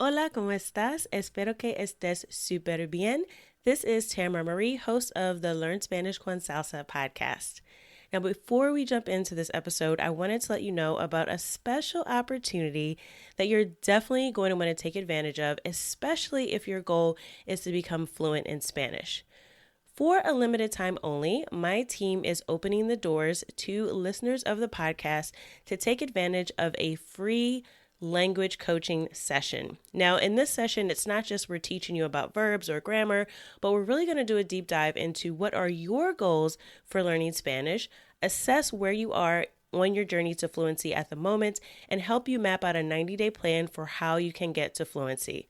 Hola, ¿cómo estás? Espero que estés súper bien. This is Tamara Marie, host of the Learn Spanish con Salsa podcast. Now, before we jump into this episode, I wanted to let you know about a special opportunity that you're definitely going to want to take advantage of, especially if your goal is to become fluent in Spanish. For a limited time only, my team is opening the doors to listeners of the podcast to take advantage of a free language coaching session. Now, in this session, it's not just we're teaching you about verbs or grammar, but we're really going to do a deep dive into what are your goals for learning Spanish, assess where you are on your journey to fluency at the moment, and help you map out a 90-day plan for how you can get to fluency.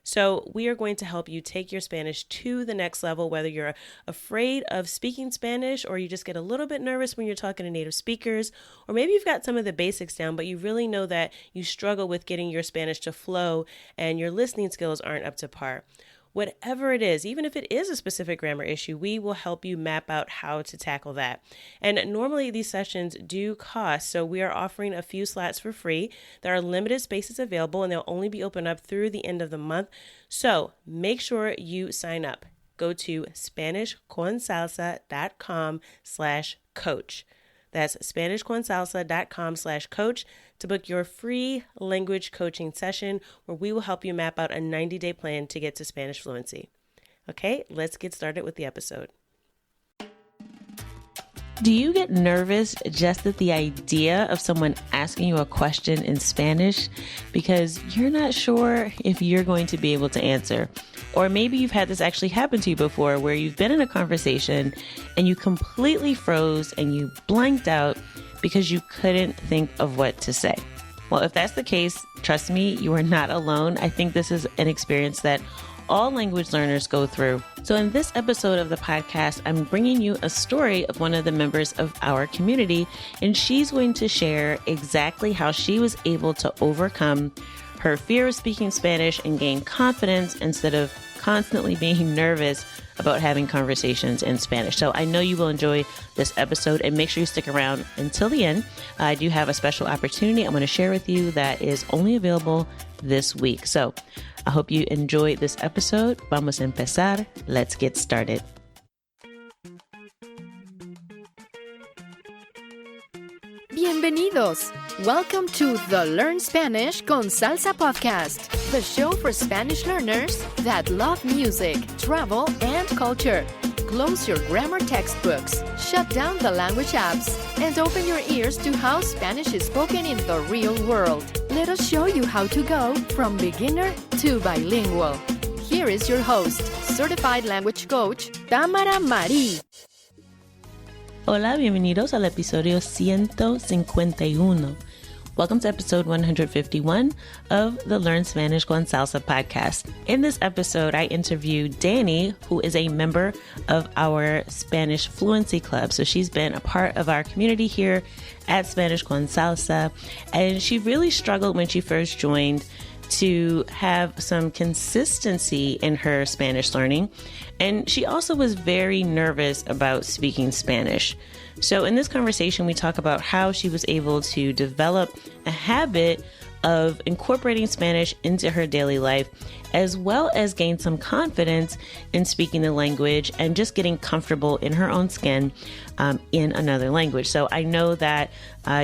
So we are going to help you take your Spanish to the next level, whether you're afraid of speaking Spanish or you just get a little bit nervous when you're talking to native speakers, or maybe you've got some of the basics down, but you really know that you struggle with getting your Spanish to flow and your listening skills aren't up to par. Whatever it is, even if it is a specific grammar issue, we will help you map out how to tackle that. And normally these sessions do cost, so we are offering a few slots for free. There are limited spaces available and they'll only be open up through the end of the month. So make sure you sign up. Go to SpanishConSalsa.com/coach. That's SpanishConSalsa.com/coach to book your free language coaching session where we will help you map out a 90-day plan to get to Spanish fluency. Okay, let's get started with the episode. Do you get nervous just at the idea of someone asking you a question in Spanish because you're not sure if you're going to be able to answer? Or maybe you've had this actually happen to you before where you've been in a conversation and you completely froze and you blanked out because you couldn't think of what to say. Well, if that's the case, trust me, you are not alone. I think this is an experience that all language learners go through. So in this episode of the podcast, I'm bringing you a story of one of the members of our community, and she's going to share exactly how she was able to overcome her fear of speaking Spanish and gain confidence instead of constantly being nervous about having conversations in Spanish. So I know you will enjoy this episode, and make sure you stick around until the end. I do have a special opportunity I'm going to share with you that is only available this week. So I hope you enjoy this episode. Vamos a empezar. Let's get started. Bienvenidos. Welcome to the Learn Spanish con Salsa podcast, the show for Spanish learners that love music, travel, and culture. Close your grammar textbooks, shut down the language apps, and open your ears to how Spanish is spoken in the real world. Let us show you how to go from beginner to bilingual. Here is your host, certified language coach, Tamara Marie. Hola, bienvenidos al episodio 151. Welcome to episode 151 of the Learn Spanish con Salsa podcast. In this episode, I interviewed Dani, who is a member of our Spanish Fluency Club. So she's been a part of our community here at Spanish con Salsa, and she really struggled when she first joined to have some consistency in her Spanish learning. And she also was very nervous about speaking Spanish. So in this conversation, we talk about how she was able to develop a habit of incorporating Spanish into her daily life, as well as gain some confidence in speaking the language and just getting comfortable in her own skin in another language. So I know that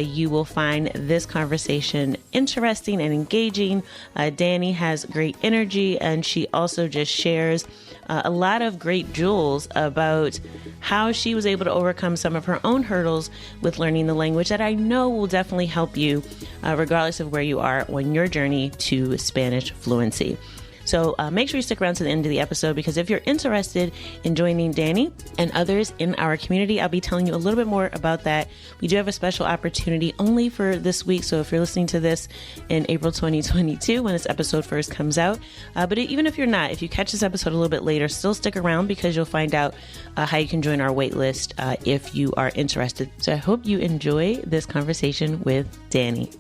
you will find this conversation interesting and engaging. Dani has great energy, and she also just shares a lot of great jewels about how she was able to overcome some of her own hurdles with learning the language that I know will definitely help you regardless of where you are on your journey to Spanish fluency. So make sure you stick around to the end of the episode, because if you're interested in joining Dani and others in our community, I'll be telling you a little bit more about that. We do have a special opportunity only for this week. So if you're listening to this in April 2022, when this episode first comes out, but even if you're not, if you catch this episode a little bit later, still stick around, because you'll find out how you can join our wait list if you are interested. So I hope you enjoy this conversation with Dani.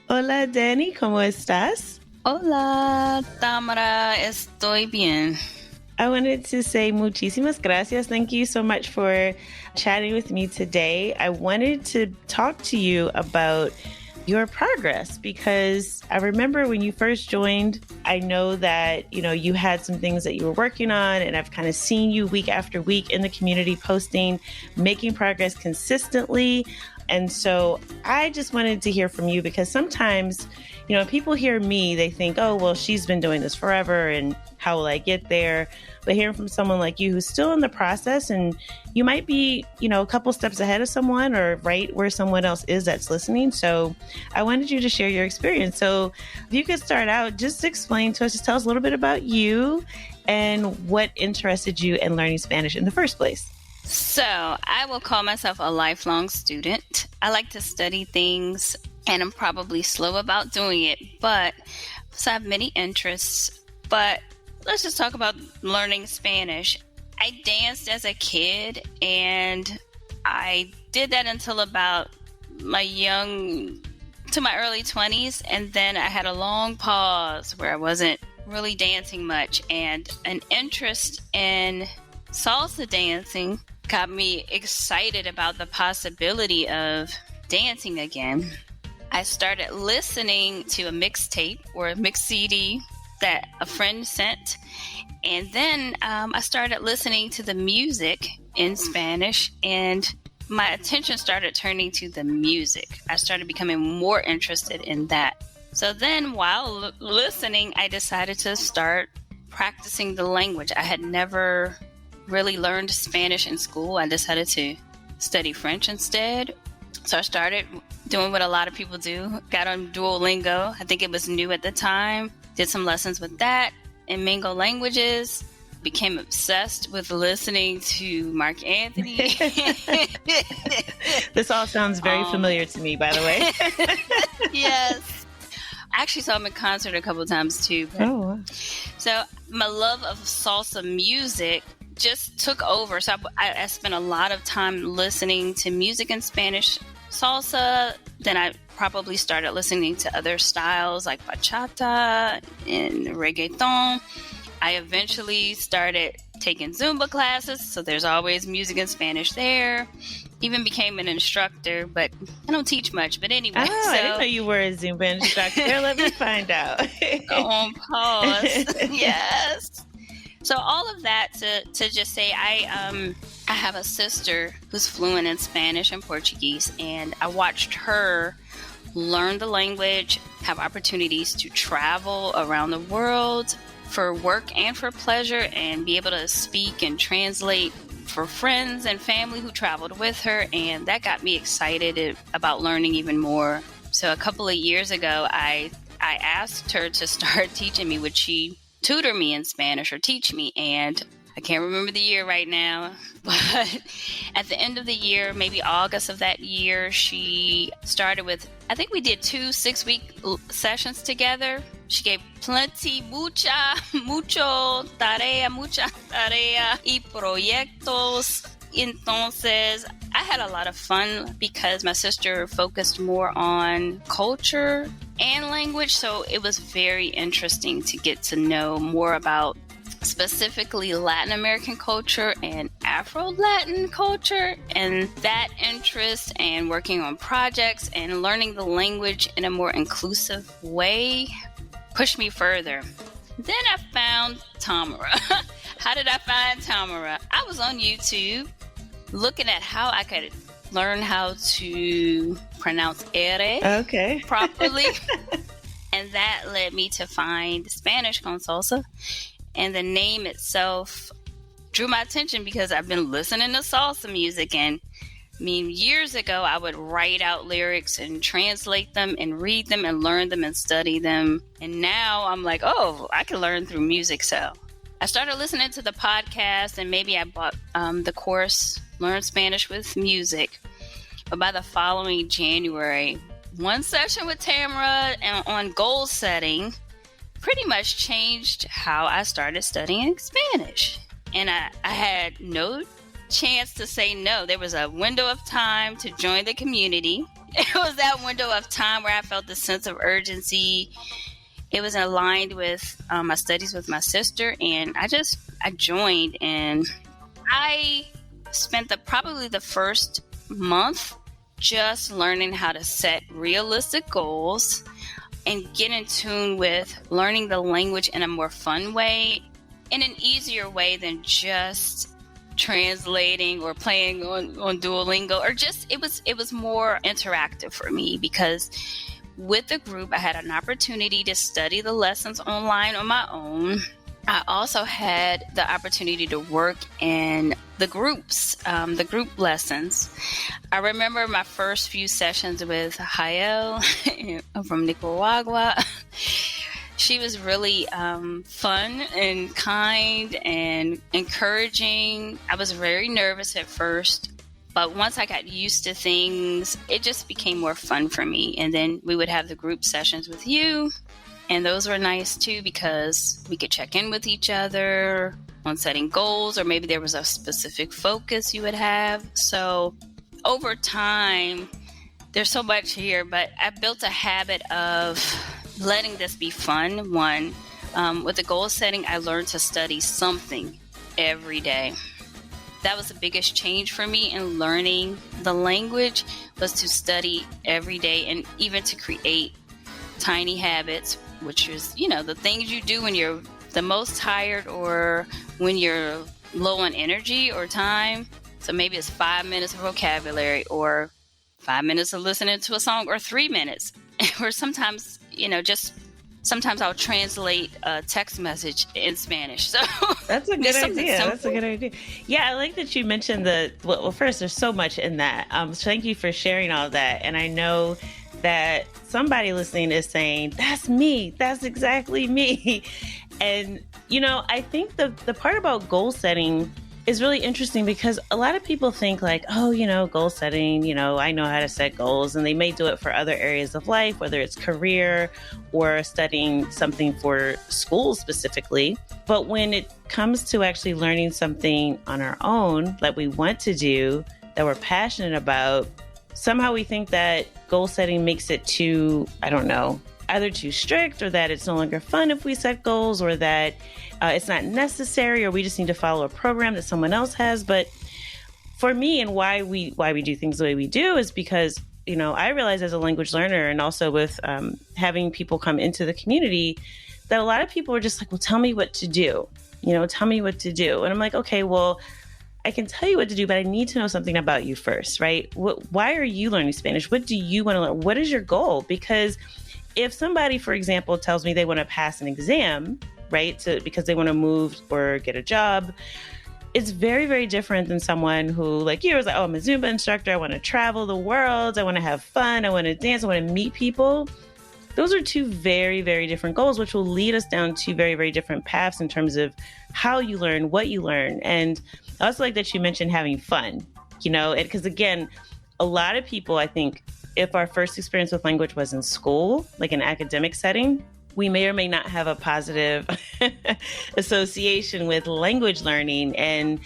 Hola, Dani, ¿cómo estás? Hola, Tamara, estoy bien. I wanted to say muchísimas gracias. Thank you so much for chatting with me today. I wanted to talk to you about your progress, because I remember when you first joined, I know that, you had some things that you were working on, and I've kind of seen you week after week in the community posting, making progress consistently. And so I just wanted to hear from you, because sometimes, people hear me, they think, oh, well, she's been doing this forever, and how will I get there? But hearing from someone like you who's still in the process, and you might be, a couple steps ahead of someone, or right where someone else is that's listening. So I wanted you to share your experience. So if you could start out, just explain to us, just tell us a little bit about you and what interested you in learning Spanish in the first place. So I will call myself a lifelong student. I like to study things, and I'm probably slow about doing it, so I have many interests. But let's just talk about learning Spanish. I danced as a kid, and I did that until about my early 20s. And then I had a long pause where I wasn't really dancing much, and an interest in salsa dancing got me excited about the possibility of dancing again. I started listening to a mixtape or a mix CD that a friend sent. And then I started listening to the music in Spanish, and my attention started turning to the music. I started becoming more interested in that. So then while listening, I decided to start practicing the language. I had never really learned Spanish in school. I decided to study French instead. So I started doing what a lot of people do. Got on Duolingo. I think it was new at the time. Did some lessons with that in Mingo languages. Became obsessed with listening to Mark Anthony. This all sounds very familiar to me, by the way. Yes. I actually saw him in concert a couple of times too. So my love of salsa music just took over. So I spent a lot of time listening to music in Spanish salsa. Then I probably started listening to other styles like bachata and reggaeton. I eventually started taking Zumba classes, so there's always music in Spanish there. Even became an instructor, but I don't teach much. But anyway. Oh, I didn't know you were a Zumba instructor. Let me find out. Go on pause. Yes. So all of that to just say, I have a sister who's fluent in Spanish and Portuguese, and I watched her learn the language, have opportunities to travel around the world for work and for pleasure, and be able to speak and translate for friends and family who traveled with her. And that got me excited about learning even more. So a couple of years ago, I asked her to start teaching me. Would she tutor me in Spanish or teach me? And I can't remember the year right now, but at the end of the year, maybe August of that year, she started with, I think we did 2 6-week sessions together. She gave mucha tarea y proyectos. Entonces, I had a lot of fun because my sister focused more on culture and language, so it was very interesting to get to know more about specifically Latin American culture and Afro-Latin culture, and that interest and working on projects and learning the language in a more inclusive way pushed me further. Then I found Tamara. How did I find Tamara? I was on YouTube looking at how I could learn how to pronounce ere properly. And that led me to find Spanish con Salsa. And the name itself drew my attention because I've been listening to salsa music. And I mean, years ago, I would write out lyrics and translate them and read them and learn them and study them. And now I'm like, oh, I can learn through music. So I started listening to the podcast, and maybe I bought the course, Learn Spanish with Music. But by the following January, one session with Tamara on goal setting pretty much changed how I started studying Spanish. And I had no chance to say no. There was a window of time to join the community. It was that window of time where I felt the sense of urgency. It was aligned with my studies with my sister, and I joined, and I spent probably the first month just learning how to set realistic goals and get in tune with learning the language in a more fun way, in an easier way than just translating or playing on Duolingo, or just it was more interactive for me, because with the group I had an opportunity to study the lessons online on my own. I also had the opportunity to work in the groups, the group lessons. I remember my first few sessions with Jael from Nicaragua. She was really fun and kind and encouraging. I was very nervous at first, but once I got used to things, it just became more fun for me. And then we would have the group sessions with you. And those were nice too, because we could check in with each other on setting goals, or maybe there was a specific focus you would have. So over time, there's so much here, but I built a habit of letting this be fun. One, with the goal setting, I learned to study something every day. That was the biggest change for me in learning the language, was to study every day, and even to create tiny habits, which is, the things you do when you're the most tired or when you're low on energy or time. So maybe it's 5 minutes of vocabulary, or 5 minutes of listening to a song, or 3 minutes. Or sometimes, sometimes I'll translate a text message in Spanish. So that's a good idea. Simple. That's a good idea. Yeah, I like that you mentioned well, first, there's so much in that. So thank you for sharing all that. And I know that somebody listening is saying, that's me. That's exactly me. And, I think the part about goal setting is really interesting, because a lot of people think like, goal setting, I know how to set goals, and they may do it for other areas of life, whether it's career or studying something for school specifically. But when it comes to actually learning something on our own that we want to do, that we're passionate about, somehow we think that goal setting makes it too, either too strict, or that it's no longer fun if we set goals, or that it's not necessary, or we just need to follow a program that someone else has. But for me, and why we do things the way we do, is because, I realize as a language learner, and also with having people come into the community, that a lot of people are just like, well, tell me what to do. Tell me what to do. And I'm like, okay, well, I can tell you what to do, but I need to know something about you first, right? Why are you learning Spanish? What do you want to learn? What is your goal? Because if somebody, for example, tells me they want to pass an exam, right, because they want to move or get a job, it's very, very different than someone who, like you, was like, I'm a Zumba instructor. I want to travel the world. I want to have fun. I want to dance. I want to meet people. Those are two very, very different goals, which will lead us down two very, very different paths in terms of how you learn, what you learn. And I also like that you mentioned having fun, because again, a lot of people, I think, if our first experience with language was in school, like an academic setting, we may or may not have a positive association with language learning. And,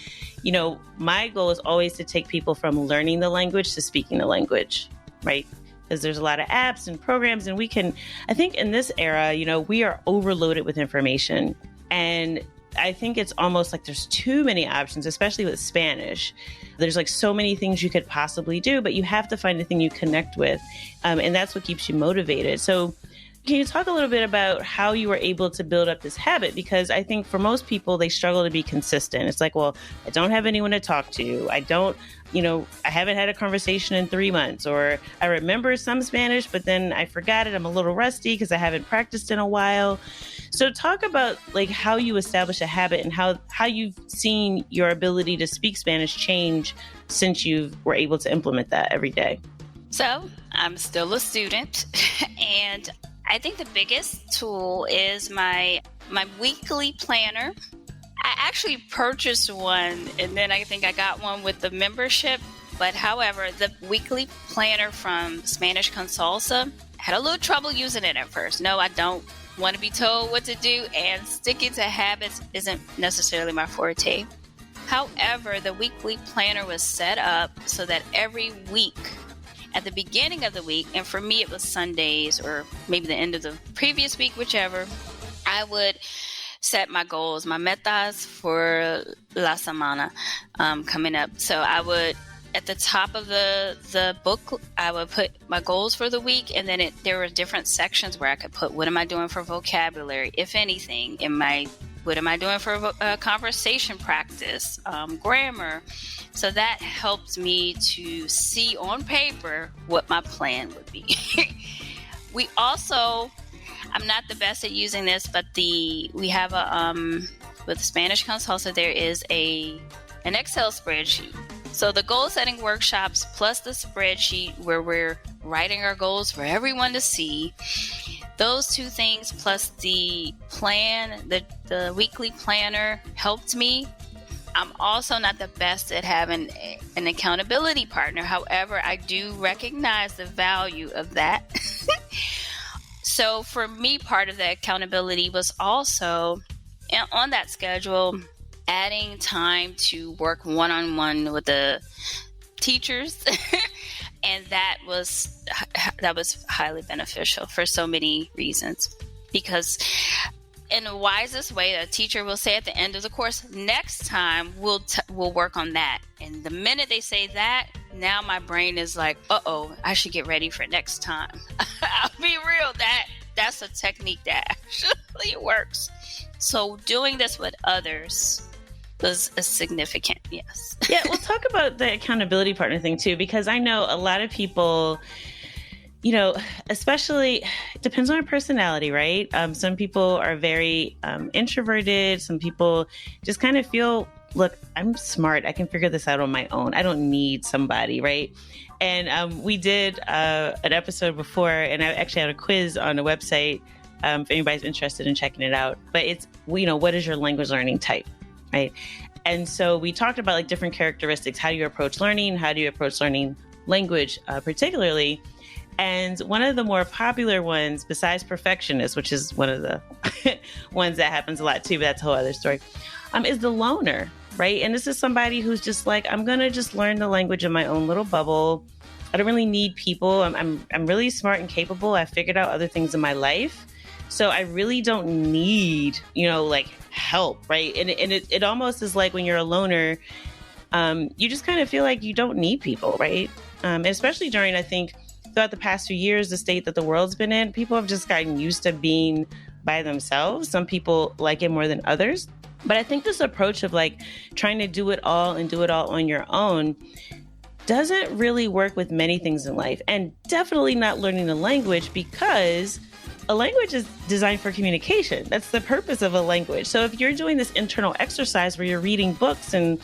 my goal is always to take people from learning the language to speaking the language, right? Because there's a lot of apps and programs, and I think in this era, we are overloaded with information. And I think it's almost like there's too many options, especially with Spanish. There's like so many things you could possibly do, but you have to find a thing you connect with. And that's what keeps you motivated. So can you talk a little bit about how you were able to build up this habit? Because I think for most people, they struggle to be consistent. It's like, well, I don't have anyone to talk to. I haven't had a conversation in 3 months, or I remember some Spanish, but then I forgot it. I'm a little rusty because I haven't practiced in a while. So talk about like how you establish a habit, and how you've seen your ability to speak Spanish change since you were able to implement that every day. So I'm still a student, and I think the biggest tool is my weekly planner. I actually purchased one, and then I think I got one with the membership. But however, the weekly planner from Spanish con Salsa, had a little trouble using it at first. No, I don't want to be told what to do, and sticking to habits isn't necessarily my forte. However, the weekly planner was set up so that every week, at the beginning of the week, and for me it was Sundays or maybe the end of the previous week, whichever, I would set my goals, my metas for la semana coming up. So I would at the top of the book, I would put my goals for the week, and then there were different sections where I could put, what am I doing for vocabulary, if anything, what am I doing for conversation practice, grammar. So that helped me to see on paper what my plan would be. We also, I'm not the best at using this, but we have with Spanish Consulta, there is an Excel spreadsheet. So the goal setting workshops plus the spreadsheet where we're writing our goals for everyone to see, those two things plus the plan, the weekly planner helped me. I'm also not the best at having an accountability partner. However, I do recognize the value of that. So for me, part of the accountability was also on that schedule, adding time to work one-on-one with the teachers. And that was highly beneficial for so many reasons. Because in the wisest way, a teacher will say at the end of the course, next time we'll work on that. And the minute they say that, now my brain is like, uh-oh, I should get ready for next time. I'll be real, that's a technique that actually works. So doing this with others was a significant, yes. Yeah, we'll talk about the accountability partner thing too, because I know a lot of people, especially, it depends on our personality, right? Some people are very introverted. Some people just kind of feel, look, I'm smart. I can figure this out on my own. I don't need somebody, right? And we did an episode before, and I actually had a quiz on the website if anybody's interested in checking it out. But it's, what is your language learning type, right? And so we talked about like different characteristics. How do you approach learning? How do you approach learning language particularly? And one of the more popular ones, besides perfectionist, which is one of the ones that happens a lot too, but that's a whole other story, is the loner, right? And this is somebody who's just like, I'm going to just learn the language in my own little bubble. I don't really need people. I'm really smart and capable. I figured out other things in my life. So I really don't need, like help, right? And it almost is like when you're a loner, you just kind of feel like you don't need people, right? And especially during, I think, throughout the past few years, the state that the world's been in, people have just gotten used to being by themselves. Some people like it more than others. But I think this approach of like trying to do it all and do it all on your own doesn't really work with many things in life, and definitely not learning the language, because a language is designed for communication. That's the purpose of a language. So if you're doing this internal exercise where you're reading books and,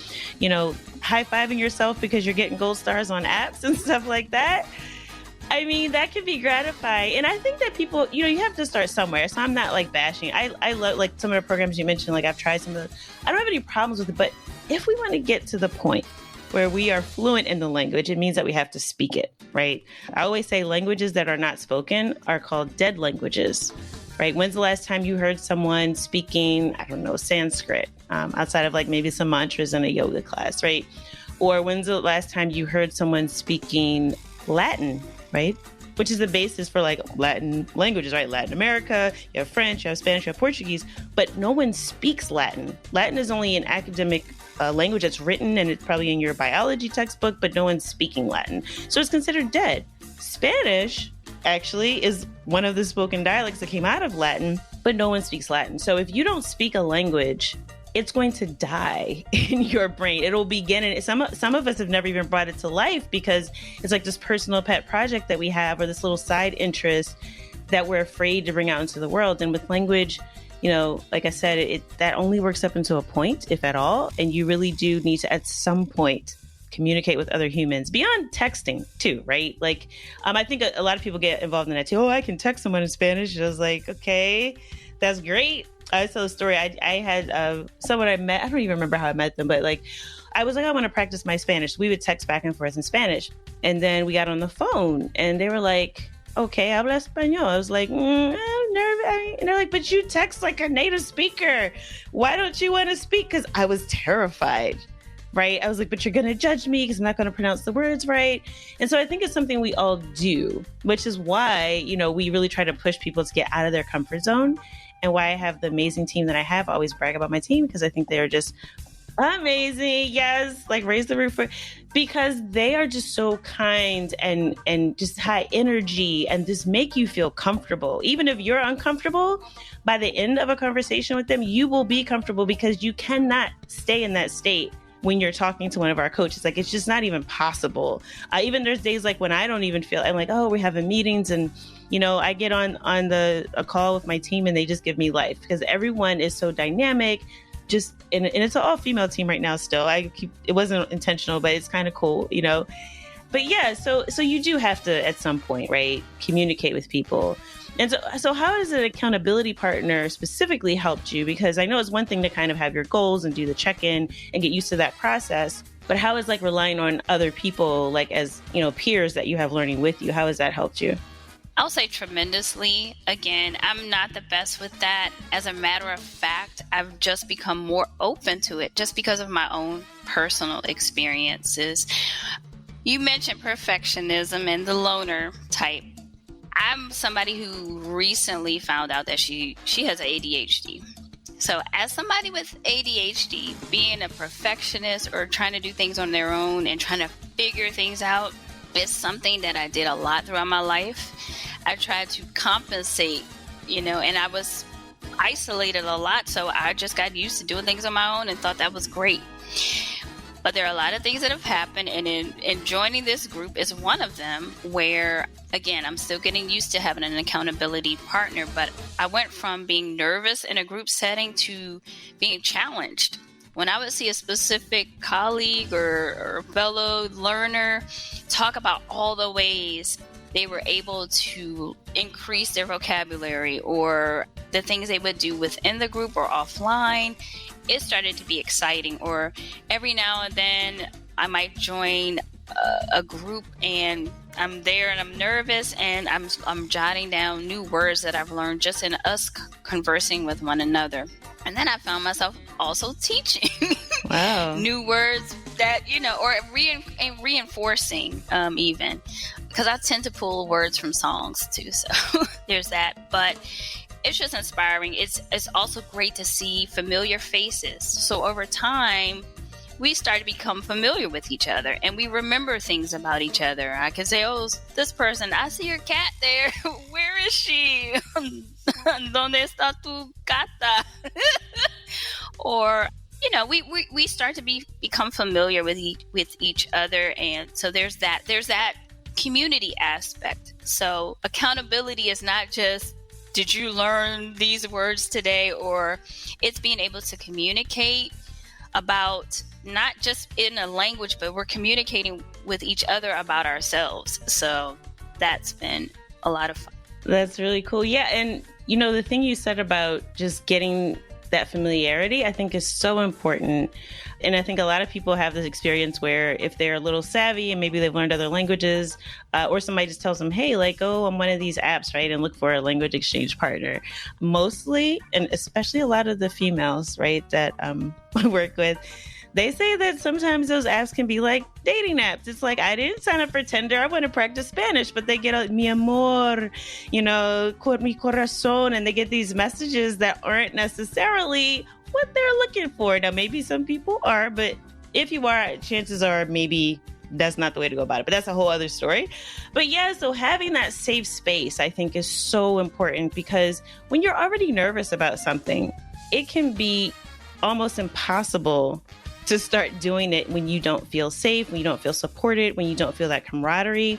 high-fiving yourself because you're getting gold stars on apps and stuff like that, I mean, that can be gratifying. And I think that people, you have to start somewhere. So I'm not like bashing. I love like some of the programs you mentioned, like I've tried some of the, I don't have any problems with it, but if we want to get to the point where we are fluent in the language, it means that we have to speak it, right? I always say languages that are not spoken are called dead languages, right? When's the last time you heard someone speaking, I don't know, Sanskrit, outside of like maybe some mantras in a yoga class, right? Or when's the last time you heard someone speaking Latin, right? Which is the basis for like Latin languages, right? Latin America, you have French, you have Spanish, you have Portuguese, but no one speaks Latin. Latin is only an academic language that's written, and it's probably in your biology textbook, but no one's speaking Latin. So it's considered dead. Spanish actually is one of the spoken dialects that came out of Latin, but no one speaks Latin. So if you don't speak a language, it's going to die in your brain. It'll begin, and some of us have never even brought it to life because it's like this personal pet project that we have, or this little side interest that we're afraid to bring out into the world. And with language, like I said, that only works up until a point, if at all. And you really do need to, at some point, communicate with other humans beyond texting too, right? Like, I think a lot of people get involved in that too. Oh, I can text someone in Spanish. And I was like, okay, that's great. I tell a story. I had someone I met. I don't even remember how I met them, but like, I was like, I want to practice my Spanish. We would text back and forth in Spanish. And then we got on the phone and they were like, okay, habla español. I was like, I'm nervous. And they're like, but you text like a native speaker. Why don't you want to speak? Because I was terrified, right? I was like, but you're going to judge me because I'm not going to pronounce the words right. And so I think it's something we all do, which is why, we really try to push people to get out of their comfort zone, and why I have the amazing team that I have. I always brag about my team because I think they are just amazing. Yes, like raise the roof. Because they are just so kind and just high energy and just make you feel comfortable. Even if you're uncomfortable, by the end of a conversation with them, you will be comfortable because you cannot stay in that state when you're talking to one of our coaches. Like, it's just not even possible. Even there's days like when I don't even feel, I'm like, oh, we're having meetings and, you know, I get on a call with my team and they just give me life because everyone is so dynamic. Just and it's an all-female team right now still. It wasn't intentional, but it's kind of cool, you know. But yeah, so you do have to at some point, right, communicate with people. And so how has an accountability partner specifically helped you? Because I know it's one thing to kind of have your goals and do the check-in and get used to that process, but how is like relying on other people, like as, you know, peers that you have learning with you, how has that helped you? I'll say tremendously. Again, I'm not the best with that. As a matter of fact, I've just become more open to it just because of my own personal experiences. You mentioned perfectionism and the loner type. I'm somebody who recently found out that she has ADHD. So as somebody with ADHD, being a perfectionist or trying to do things on their own and trying to figure things out is something that I did a lot throughout my life. I tried to compensate, you know, and I was isolated a lot. So I just got used to doing things on my own and thought that was great. But there are a lot of things that have happened. And in joining this group is one of them where, again, I'm still getting used to having an accountability partner. But I went from being nervous in a group setting to being challenged. When I would see a specific colleague or fellow learner talk about all the ways they were able to increase their vocabulary or the things they would do within the group or offline, it started to be exciting. Or every now and then I might join a group and I'm there and I'm nervous and I'm jotting down new words that I've learned just in us conversing with one another. And then I found myself also teaching wow. new words that, you know, or reinforcing even. Because I tend to pull words from songs too, so there's that. But it's just inspiring. It's also great to see familiar faces. So over time, we start to become familiar with each other, and we remember things about each other. I can say, "Oh, this person, I see your cat there. Where is she? ¿Dónde está tu gata?" Or, you know, we start to become familiar with each other, and so there's that community aspect. So accountability is not just, did you learn these words today? Or it's being able to communicate about not just in a language, but we're communicating with each other about ourselves. So that's been a lot of fun. That's really cool. Yeah. And, you know, the thing you said about just getting that familiarity, I think is so important. And I think a lot of people have this experience where if they're a little savvy and maybe they've learned other languages, or somebody just tells them, hey, like, go on one of these apps, right, and look for a language exchange partner. Mostly, and especially a lot of the females, right, that I work with, they say that sometimes those apps can be like dating apps. It's like, I didn't sign up for Tinder. I want to practice Spanish, but they get a mi amor, you know, mi corazón, and they get these messages that aren't necessarily what they're looking for. Now, maybe some people are, but if you are, chances are maybe that's not the way to go about it. But that's a whole other story. But yeah, so having that safe space, I think, is so important, because when you're already nervous about something, it can be almost impossible to start doing it when you don't feel safe, when you don't feel supported, when you don't feel that camaraderie.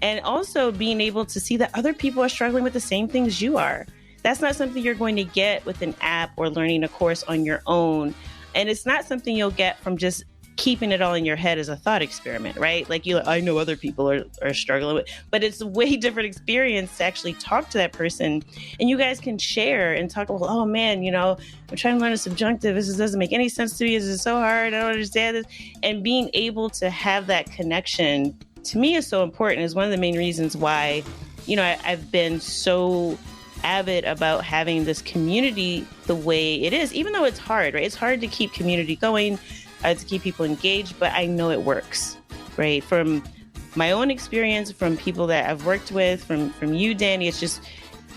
And also being able to see that other people are struggling with the same things you are. That's not something you're going to get with an app or learning a course on your own. And it's not something you'll get from just keeping it all in your head as a thought experiment, right? Like, I know other people are struggling with, but it's a way different experience to actually talk to that person. And you guys can share and talk about, oh man, you know, I'm trying to learn a subjunctive. This doesn't make any sense to me. This is so hard. I don't understand this. And being able to have that connection, to me, is so important. Is one of the main reasons why, you know, I've been so avid about having this community the way it is, even though it's hard, right? It's hard to keep community going, to keep people engaged, but I know it works, right? From my own experience, from people that I've worked with, from you, Dani, it's just,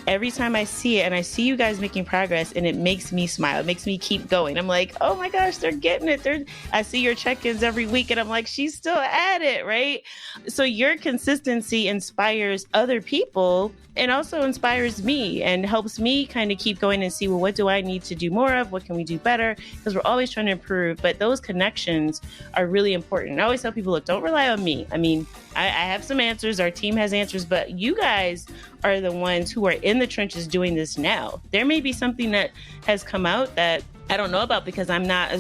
every time I see it and I see you guys making progress, and it makes me smile. It makes me keep going. I'm like, oh my gosh, they're getting it. I see your check-ins every week and I'm like, she's still at it, right? So your consistency inspires other people and also inspires me and helps me kind of keep going and see, well, what do I need to do more of? What can we do better? Because we're always trying to improve. But those connections are really important. I always tell people, look, don't rely on me. I mean, I have some answers. Our team has answers, but you guys are the ones who are in the trenches doing this now. There may be something that has come out that I don't know about because I'm not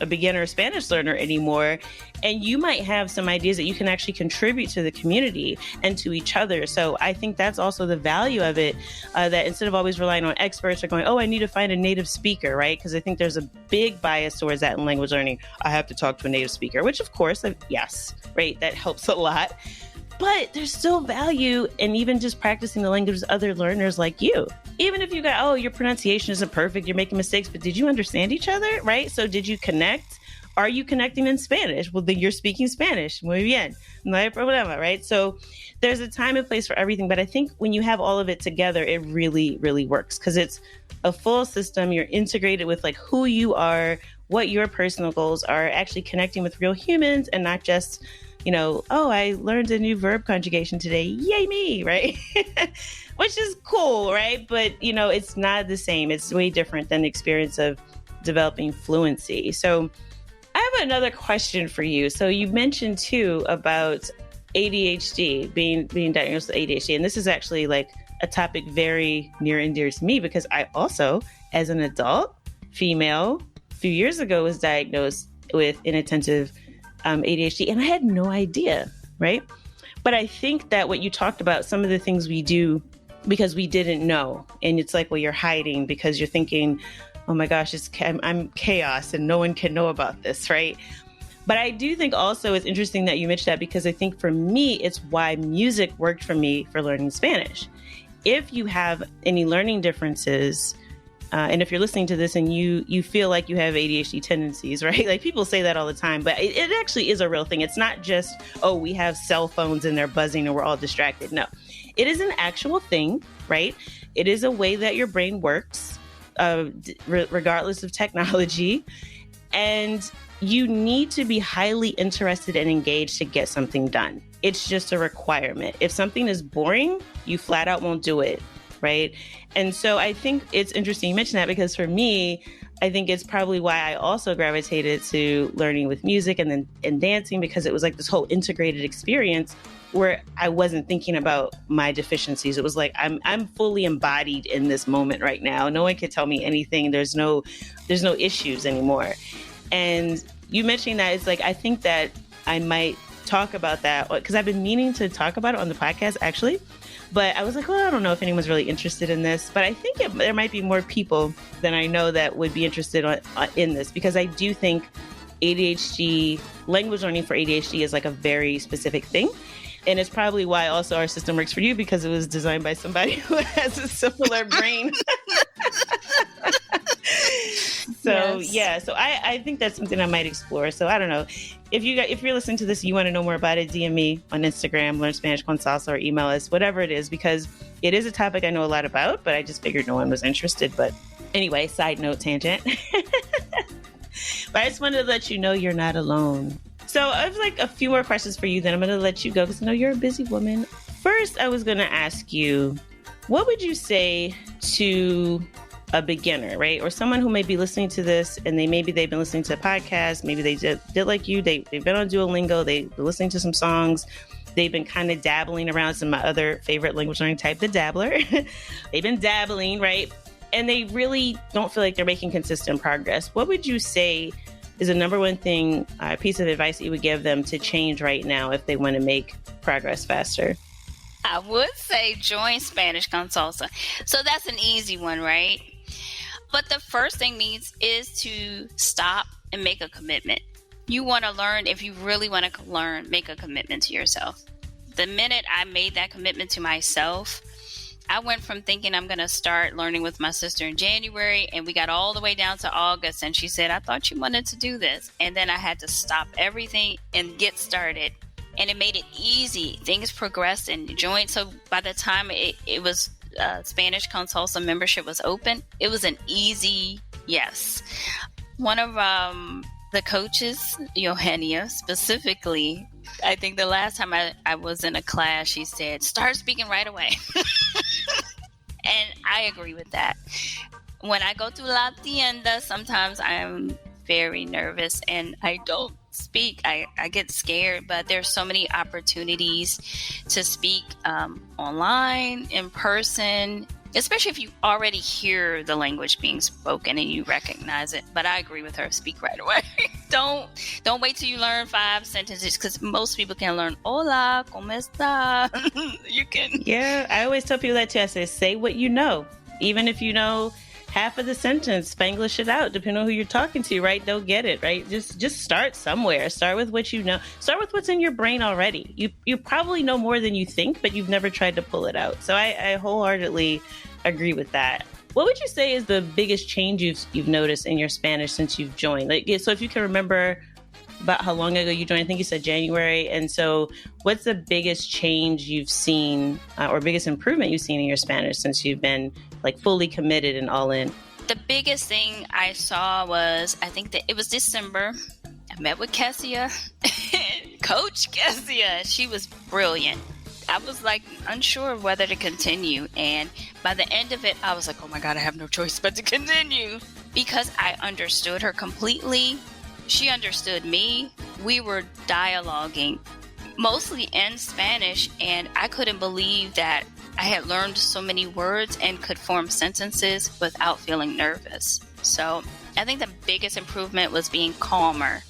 a beginner Spanish learner anymore. And you might have some ideas that you can actually contribute to the community and to each other. So I think that's also the value of it, that instead of always relying on experts or going, oh, I need to find a native speaker, right? Because I think there's a big bias towards that in language learning. I have to talk to a native speaker, which of course, yes, right, that helps a lot. But there's still value in even just practicing the language with other learners like you. Even if you got, oh, your pronunciation isn't perfect, you're making mistakes, but did you understand each other, right? So did you connect? Are you connecting in Spanish? Well, then you're speaking Spanish. Muy bien. No hay problema, right? So there's a time and place for everything. But I think when you have all of it together, it really, really works because it's a full system. You're integrated with like who you are, what your personal goals are, actually connecting with real humans and not just, you know, oh, I learned a new verb conjugation today. Yay me, right? Which is cool, right? But, you know, it's not the same. It's way different than the experience of developing fluency. So I have another question for you. So you mentioned too about ADHD, being diagnosed with ADHD. And this is actually like a topic very near and dear to me because I also, as an adult female, a few years ago was diagnosed with inattentive ADHD, and I had no idea, right? But I think that what you talked about, some of the things we do because we didn't know, and it's like, well, you're hiding because you're thinking, oh my gosh, I'm chaos and no one can know about this, right? But I do think also it's interesting that you mentioned that because I think for me, it's why music worked for me for learning Spanish. If you have any learning differences, and if you're listening to this and you feel like you have ADHD tendencies, right? Like people say that all the time, but it actually is a real thing. It's not just, oh, we have cell phones and they're buzzing and we're all distracted. No, it is an actual thing, right? It is a way that your brain works, regardless of technology. And you need to be highly interested and engaged to get something done. It's just a requirement. If something is boring, you flat out won't do it. Right. And so I think it's interesting you mentioned that because for me, I think it's probably why I also gravitated to learning with music and dancing, because it was like this whole integrated experience where I wasn't thinking about my deficiencies. It was like, I'm fully embodied in this moment right now. No one can tell me anything. There's no issues anymore. And you mentioning that, it's like, I think that I might talk about that because I've been meaning to talk about it on the podcast actually. But I was like, well, I don't know if anyone's really interested in this, but I think there might be more people than I know that would be interested in this, because I do think ADHD, language learning for ADHD is like a very specific thing. And it's probably why also our system works for you, because it was designed by somebody who has a similar brain. So, yes. Yeah, so I think that's something I might explore. So I don't know. If you're listening to this and you want to know more about it, DM me on Instagram, Learn Spanish con Salsa, or email us, whatever it is, because it is a topic I know a lot about, but I just figured no one was interested. But anyway, side note, tangent. But I just wanted to let you know you're not alone. So I have like a few more questions for you, then I'm going to let you go because I know you're a busy woman. First, I was going to ask you, what would you say to a beginner, right? Or someone who may be listening to this and they've been listening to a podcast. Maybe they did like you. They've been on Duolingo. They've been listening to some songs. They've been kind of dabbling around. Some of my other favorite language learning type, the dabbler. They've been dabbling, right? And they really don't feel like they're making consistent progress. What would you say is the number one thing, piece of advice that you would give them to change right now if they want to make progress faster? I would say join Spanish con Salsa. So that's an easy one, right? But the first thing is to stop and make a commitment. You want to learn, if you really want to learn, make a commitment to yourself. The minute I made that commitment to myself, I went from thinking I'm going to start learning with my sister in January, and we got all the way down to August, and she said, I thought you wanted to do this. And then I had to stop everything and get started. And it made it easy. Things progressed and joined. So by the time it was Spanish con Salsa membership was open, it was an easy yes. One of the coaches, Eugenia specifically, I think the last time I was in a class, she said, start speaking right away. And I agree with that. When I go to La Tienda, sometimes I'm very nervous and I don't speak. I get scared, but there's so many opportunities to speak online, in person, especially if you already hear the language being spoken and you recognize it. But I agree with her, speak right away. Don't wait till you learn 5 sentences, because most people can learn hola, ¿cómo está? You can. Yeah, I always tell people that too. I say what you know. Even if you know half of the sentence, Spanglish it out, depending on who you're talking to, right? They'll get it, right? Just start somewhere. Start with what you know. Start with what's in your brain already. You probably know more than you think, but you've never tried to pull it out. So I wholeheartedly agree with that. What would you say is the biggest change you've noticed in your Spanish since you've joined? Like, so if you can remember about how long ago you joined, I think you said January. And so what's the biggest change you've seen or biggest improvement you've seen in your Spanish since you've been like fully committed and all in? The biggest thing I saw was, I think that it was December. I met with Kessia, Coach Kessia. She was brilliant. I was like unsure of whether to continue. And by the end of it, I was like, oh my God, I have no choice but to continue, because I understood her completely. She understood me. We were dialoguing mostly in Spanish, and I couldn't believe that I had learned so many words and could form sentences without feeling nervous. So I think the biggest improvement was being calmer,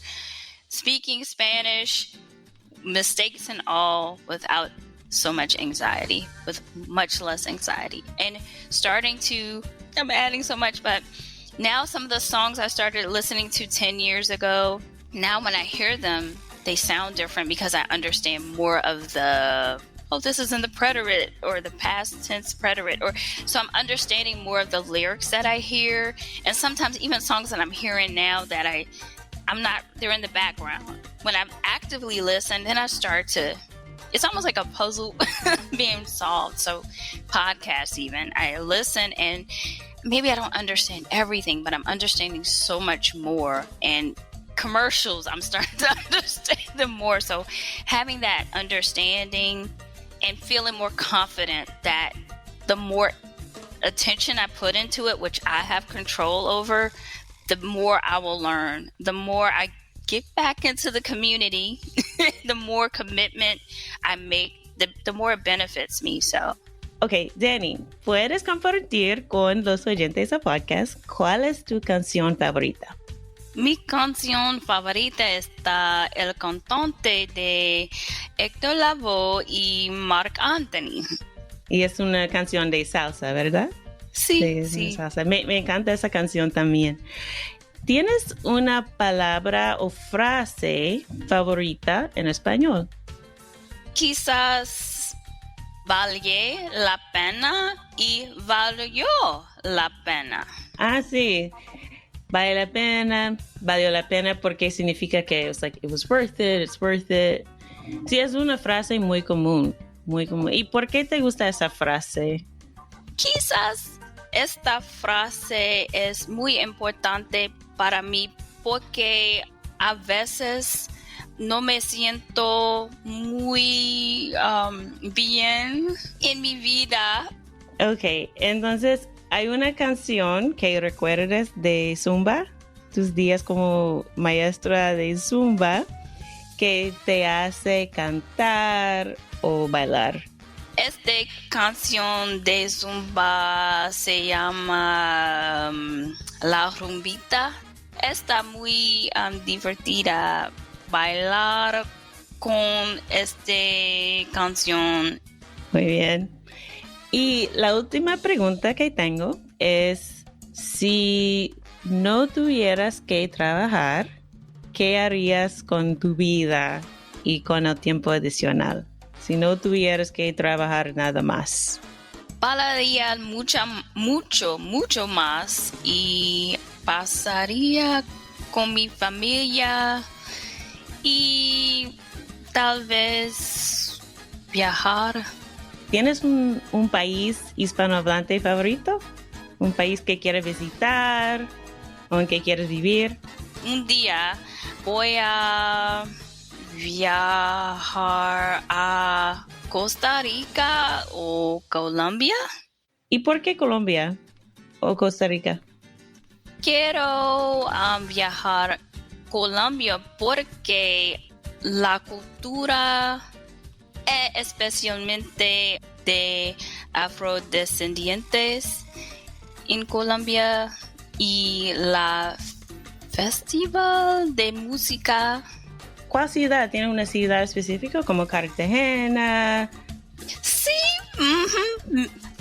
speaking Spanish, mistakes and all, without so much anxiety, with much less anxiety. And I'm adding so much, but now some of the songs I started listening to 10 years ago, now when I hear them, they sound different because I understand more of the, this is in the preterite or the past tense preterite. So I'm understanding more of the lyrics that I hear. And sometimes even songs that I'm hearing now that they're in the background. When I'm actively listening, then I start to, it's almost like a puzzle being solved. So podcasts even, I listen and maybe I don't understand everything, but I'm understanding so much more. And commercials, I'm starting to understand them more. So having that understanding and feeling more confident that the more attention I put into it, which I have control over, the more I will learn, the more I get back into the community, the more commitment I make, the more it benefits me. So, okay, Dani, ¿puedes compartir con los oyentes del podcast cuál es tu canción favorita? Mi canción favorita está El Cantante de Héctor Lavoe y Marc Anthony. Y es una canción de salsa, ¿verdad? Sí, sí. Salsa. Me encanta esa canción también. ¿Tienes una palabra o frase favorita en español? Quizás valió la pena y valió la pena. Ah, sí. Valió la pena porque significa que it was worth it, it's worth it. Sí, es una frase muy común, muy común. ¿Y por qué te gusta esa frase? Quizás esta frase es muy importante para mí porque a veces no me siento muy bien en mi vida. Ok, entonces hay una canción que recuerdes de Zumba, tus días como maestra de Zumba, que te hace cantar o bailar. Esta canción de Zumba se llama La Rumbita. Está muy divertida bailar con esta canción. Muy bien. Y la última pregunta que tengo es, si no tuvieras que trabajar, ¿qué harías con tu vida y con el tiempo adicional? Si no tuvieras que trabajar nada más. Bailaría mucho más y pasaría con mi familia y tal vez viajar. ¿Tienes un país hispanohablante favorito? ¿Un país que quieres visitar o en que quieres vivir? Un día voy a viajar a Costa Rica o Colombia. ¿Y por qué Colombia o Costa Rica? Quiero viajar a Colombia porque la cultura, especialmente de afrodescendientes en Colombia, y la festival de música. ¿Cuál ciudad? ¿Tiene una ciudad específica como Cartagena? Sí,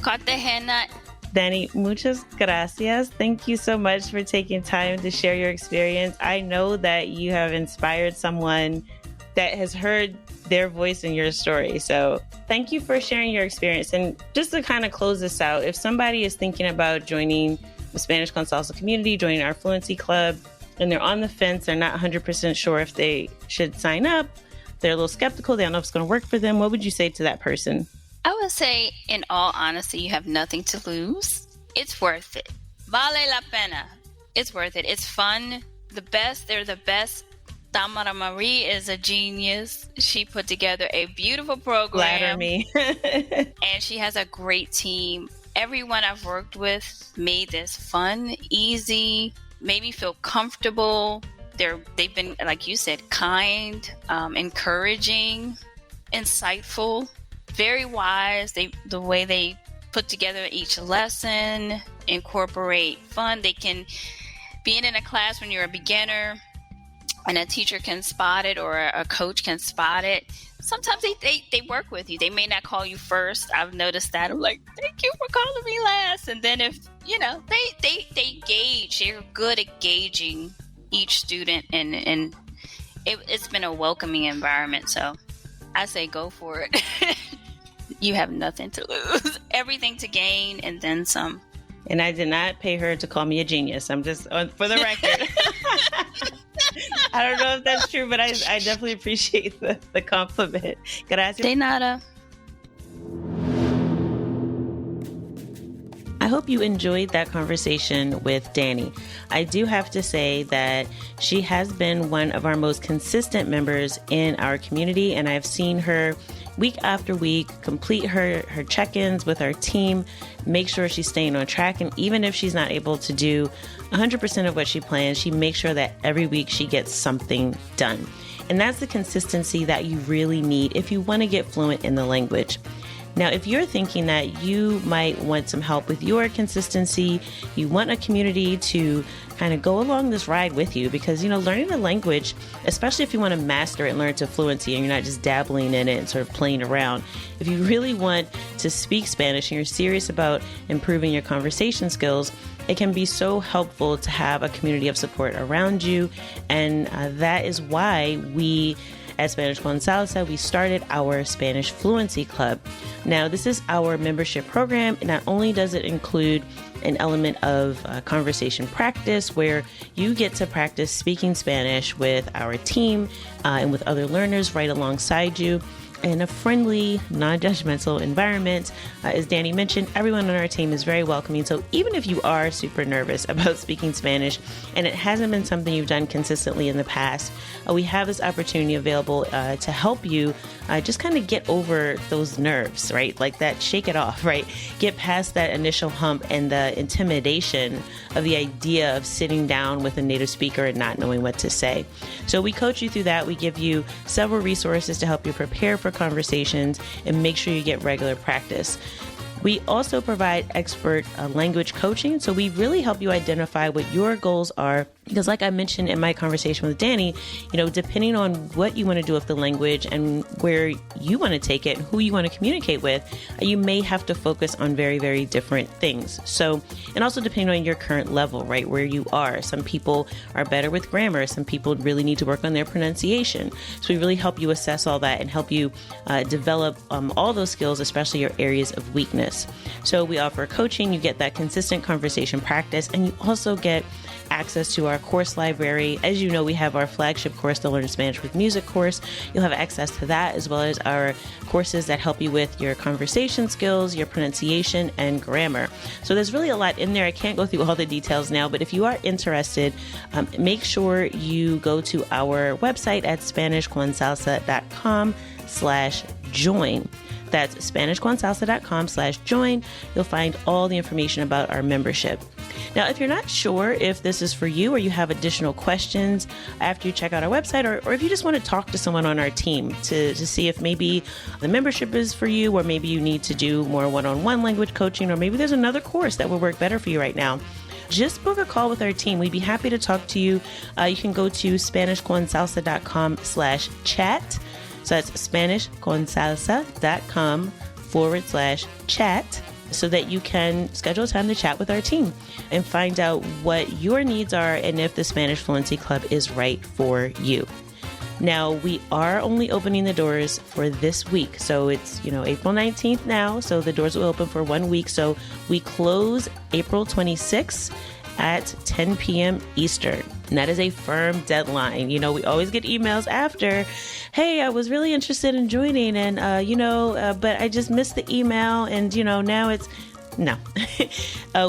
Cartagena. Dani, muchas gracias. Thank you so much for taking time to share your experience. I know that you have inspired someone that has heard their voice in your story. So thank you for sharing your experience. And just to kind of close this out, if somebody is thinking about joining the Spanish con Salsa community, joining our Fluency Club, and they're on the fence, they're not 100% sure if they should sign up, they're a little skeptical, they don't know if it's going to work for them, what would you say to that person? I would say, in all honesty, you have nothing to lose. It's worth it. Vale la pena. It's worth it. It's fun. They're the best. Tamara Marie is a genius. She put together a beautiful program. Flatter me. And she has a great team. Everyone I've worked with made this fun, easy, made me feel comfortable. They've been, like you said, kind, encouraging, insightful, very wise. The way they put together each lesson, incorporate fun. They can be in a class when you're a beginner and a teacher can spot it or a coach can spot it. Sometimes they work with you. They may not call you first. I've noticed that. I'm like, thank you for calling me last. And then if, they gauge, they're good at gauging each student, and it's been a welcoming environment. So I say go for it. You have nothing to lose, everything to gain, and then some. And I did not pay her to call me a genius. I'm just, for the record. I don't know if that's true, but I definitely appreciate the compliment. Gracias. De nada. I hope you enjoyed that conversation with Dani. I do have to say that she has been one of our most consistent members in our community, and I've seen her week after week complete her check-ins with our team, make sure she's staying on track, and even if she's not able to do 100% of what she plans, she makes sure that every week she gets something done. And that's the consistency that you really need if you want to get fluent in the language. Now, if you're thinking that you might want some help with your consistency, you want a community to kind of go along this ride with you, because, learning a language, especially if you want to master it and learn to fluency and you're not just dabbling in it and sort of playing around, if you really want to speak Spanish and you're serious about improving your conversation skills, it can be so helpful to have a community of support around you. And that is why we at Spanish con Salsa, we started our Spanish Fluency Club. Now, this is our membership program. Not only does it include an element of conversation practice where you get to practice speaking Spanish with our team and with other learners right alongside you in a friendly, non-judgmental environment. As Dani mentioned, everyone on our team is very welcoming. So even if you are super nervous about speaking Spanish and it hasn't been something you've done consistently in the past, we have this opportunity available to help you just kind of get over those nerves, right? Like that, shake it off, right? Get past that initial hump and the intimidation of the idea of sitting down with a native speaker and not knowing what to say. So we coach you through that. We give you several resources to help you prepare for conversations and make sure you get regular practice. We also provide expert language coaching. So we really help you identify what your goals are. Because like I mentioned in my conversation with Dani, depending on what you want to do with the language and where you want to take it, and who you want to communicate with, you may have to focus on very, very different things. So, and also depending on your current level, right, where you are. Some people are better with grammar. Some people really need to work on their pronunciation. So we really help you assess all that and help you develop all those skills, especially your areas of weakness. bonus. So we offer coaching, you get that consistent conversation practice, and you also get access to our course library. As you know, we have our flagship course, the Learn Spanish with Music course. You'll have access to that, as well as our courses that help you with your conversation skills, your pronunciation, and grammar. So there's really a lot in there. I can't go through all the details now, but if you are interested, make sure you go to our website at SpanishConSalsa.com/join. That's SpanishConSalsa.com/join. You'll find all the information about our membership. Now, if you're not sure if this is for you or you have additional questions after you check out our website, or if you just want to talk to someone on our team to see if maybe the membership is for you, or maybe you need to do more one-on-one language coaching, or maybe there's another course that would work better for you right now, just book a call with our team. We'd be happy to talk to you. You can go to SpanishConSalsa.com/chat. So that's SpanishConSalsa.com/chat, so that you can schedule time to chat with our team and find out what your needs are and if the Spanish Fluency Club is right for you. Now, we are only opening the doors for this week. So it's, April 19th now. So the doors will open for 1 week. So we close April 26th at 10 p.m. Eastern. And that is a firm deadline. We always get emails after, hey, I was really interested in joining and, but I just missed the email and, now it's, no.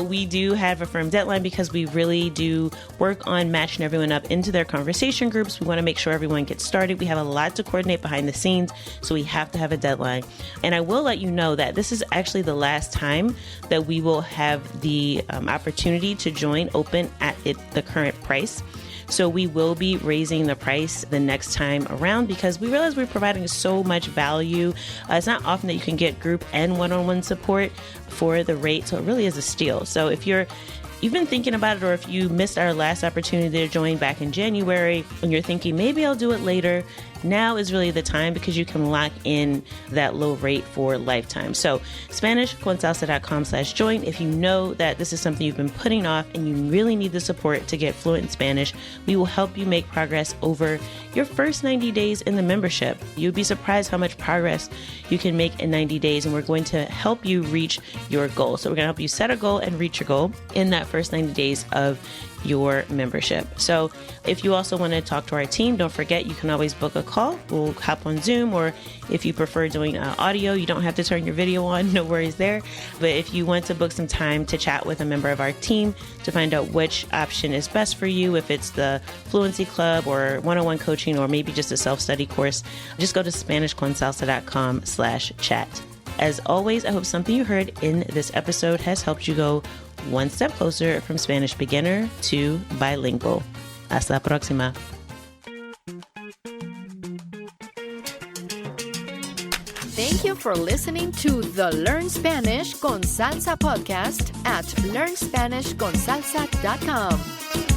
We do have a firm deadline because we really do work on matching everyone up into their conversation groups. We want to make sure everyone gets started. We have a lot to coordinate behind the scenes, so we have to have a deadline. And I will let you know that this is actually the last time that we will have the opportunity to join open at the current price. So we will be raising the price the next time around because we realize we're providing so much value. It's not often that you can get group and one-on-one support for the rate. So it really is a steal. So if you've been thinking about it, or if you missed our last opportunity to join back in January and you're thinking maybe I'll do it later, now is really the time because you can lock in that low rate for lifetime. So SpanishConSalsa.com/join. If you know that this is something you've been putting off and you really need the support to get fluent in Spanish, we will help you make progress over your first 90 days in the membership. You'd be surprised how much progress you can make in 90 days, and we're going to help you reach your goal. So we're going to help you set a goal and reach your goal in that first 90 days of your membership. So if you also want to talk to our team, don't forget you can always book a call. We'll hop on Zoom, or if you prefer doing audio, you don't have to turn your video on, no worries there. But if you want to book some time to chat with a member of our team to find out which option is best for you, if it's the Fluency Club or one-on-one coaching, or maybe just a self-study course, just go to SpanishConSalsa.com/chat. As always, I hope something you heard in this episode has helped you go one step closer from Spanish beginner to bilingual. Hasta la próxima. Thank you for listening to the Learn Spanish con Salsa podcast at LearnSpanishConSalsa.com.